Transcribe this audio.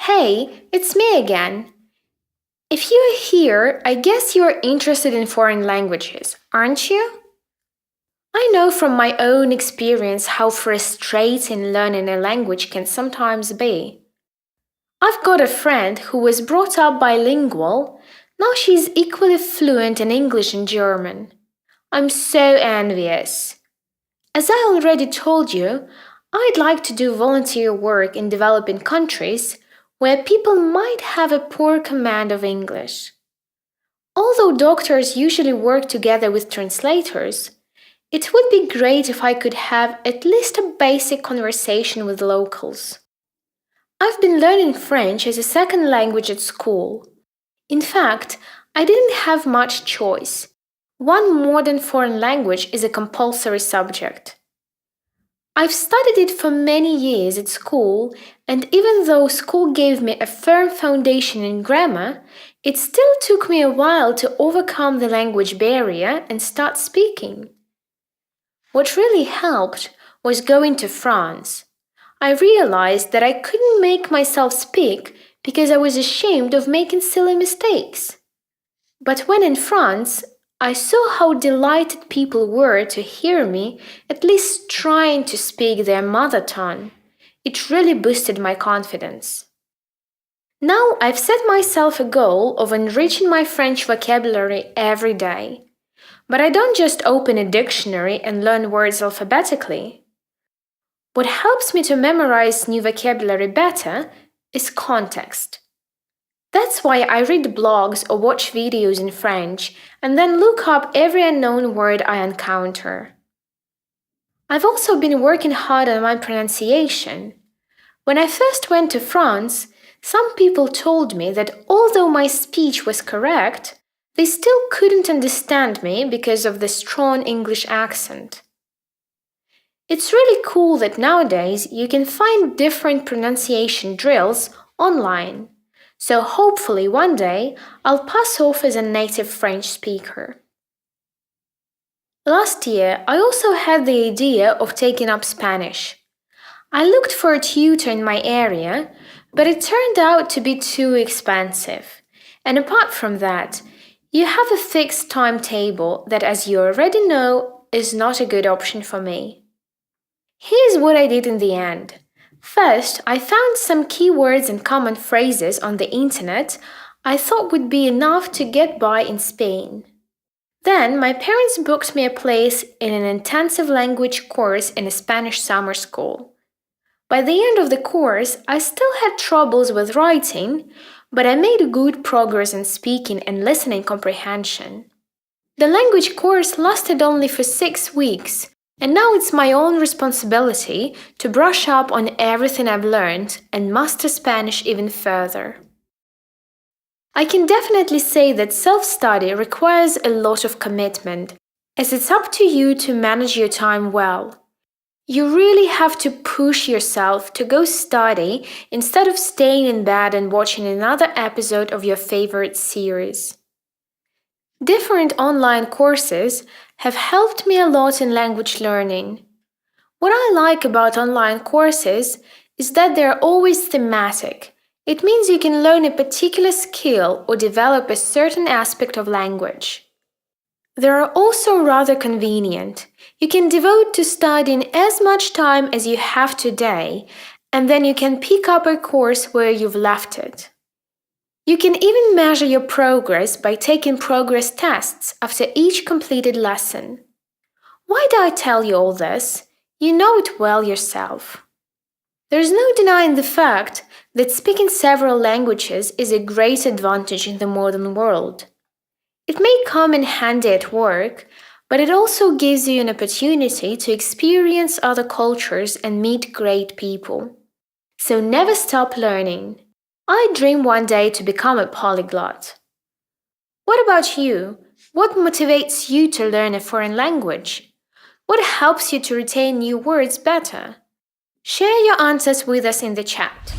Hey, it's me again. If you're here, I guess you're interested in foreign languages, aren't you? I know from my own experience how frustrating learning a language can sometimes be. I've got a friend who was brought up bilingual. Now she's equally fluent in English and German. I'm so envious. As I already told you, I'd like to do volunteer work in developing countries where people might have a poor command of English. Although doctors usually work together with translators, it would be great if I could have at least a basic conversation with locals. I've been learning French as a second language at school. In fact, I didn't have much choice. One modern foreign language is a compulsory subject. I've studied it for many years at school, and even though school gave me a firm foundation in grammar, it still took me a while to overcome the language barrier and start speaking. What really helped was going to France. I realized that I couldn't make myself speak because I was ashamed of making silly mistakes. But when in France, I saw how delighted people were to hear me at least trying to speak their mother tongue. It really boosted my confidence. Now I've set myself a goal of enriching my French vocabulary every day. But I don't just open a dictionary and learn words alphabetically. What helps me to memorize new vocabulary better is context. That's why I read blogs or watch videos in French and then look up every unknown word I encounter. I've also been working hard on my pronunciation. When I first went to France, some people told me that although my speech was correct, they still couldn't understand me because of the strong English accent. It's really cool that nowadays you can find different pronunciation drills online. So hopefully one day I'll pass off as a native French speaker. Last year, I also had the idea of taking up Spanish. I looked for a tutor in my area, but it turned out to be too expensive. And apart from that, you have a fixed timetable that, as you already know, is not a good option for me. Here's what I did in the end. First, I found some keywords and common phrases on the internet I thought would be enough to get by in Spain. Then, my parents booked me a place in an intensive language course in a Spanish summer school. By the end of the course, I still had troubles with writing, but I made good progress in speaking and listening comprehension. The language course lasted only for 6 weeks, and now it's my own responsibility to brush up on everything I've learned and master Spanish even further. I can definitely say that self-study requires a lot of commitment, as it's up to you to manage your time well. You really have to push yourself to go study instead of staying in bed and watching another episode of your favorite series. Different online courses have helped me a lot in language learning. What I like about online courses is that they're always thematic. It means you can learn a particular skill or develop a certain aspect of language. They are also rather convenient. You can devote to studying as much time as you have today, and then you can pick up a course where you've left it. You can even measure your progress by taking progress tests after each completed lesson. Why do I tell you all this? You know it well yourself. There's no denying the fact that speaking several languages is a great advantage in the modern world. It may come in handy at work, but it also gives you an opportunity to experience other cultures and meet great people. So never stop learning. I dream one day to become a polyglot. What about you? What motivates you to learn a foreign language? What helps you to retain new words better? Share your answers with us in the chat.